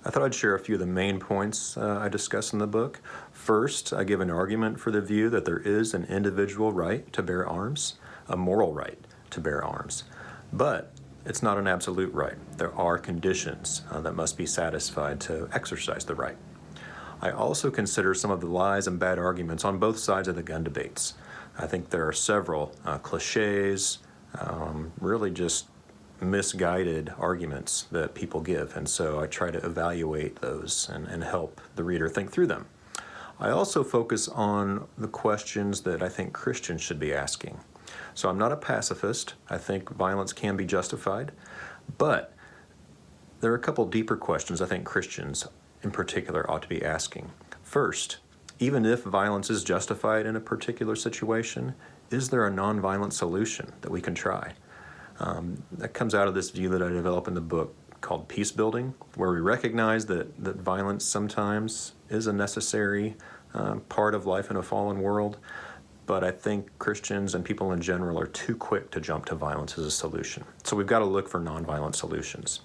I thought I'd share a few of the main points I discuss in the book. First, I give an argument for the view that there is an individual right to bear arms, a moral right to bear arms. But it's not an absolute right. There are conditions that must be satisfied to exercise the right. I also consider some of the lies and bad arguments on both sides of the gun debates. I think there are several cliches, really just misguided arguments that people give, and so I try to evaluate those and help the reader think through them. I also focus on the questions that I think Christians should be asking. So I'm not a pacifist. I think violence can be justified, but there are a couple deeper questions I think Christians in particular ought to be asking. First, even if violence is justified in a particular situation, is there a nonviolent solution that we can try? That comes out of this view that I develop in the book called peace building, where we recognize that violence sometimes is a necessary part of life in a fallen world, but I think Christians and people in general are too quick to jump to violence as a solution. So we've got to look for nonviolent solutions.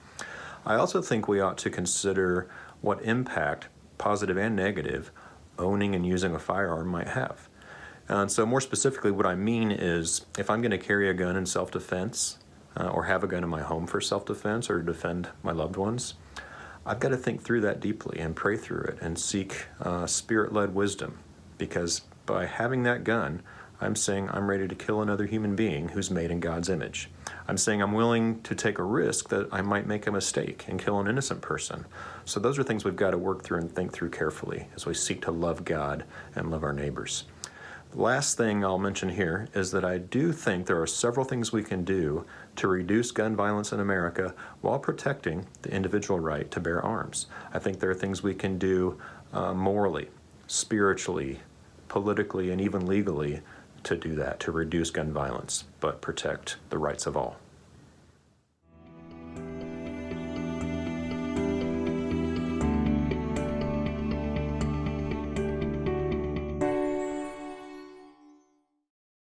I also think we ought to consider what impact, positive and negative, owning and using a firearm might have. And so more specifically, what I mean is if I'm going to carry a gun in self-defense or have a gun in my home for self-defense or to defend my loved ones, I've got to think through that deeply and pray through it and seek spirit-led wisdom, because by having that gun, I'm saying I'm ready to kill another human being who's made in God's image. I'm saying I'm willing to take a risk that I might make a mistake and kill an innocent person. So those are things we've got to work through and think through carefully as we seek to love God and love our neighbors. The last thing I'll mention here is that I do think there are several things we can do to reduce gun violence in America while protecting the individual right to bear arms. I think there are things we can do morally, spiritually, politically, and even legally to do that, to reduce gun violence, but protect the rights of all.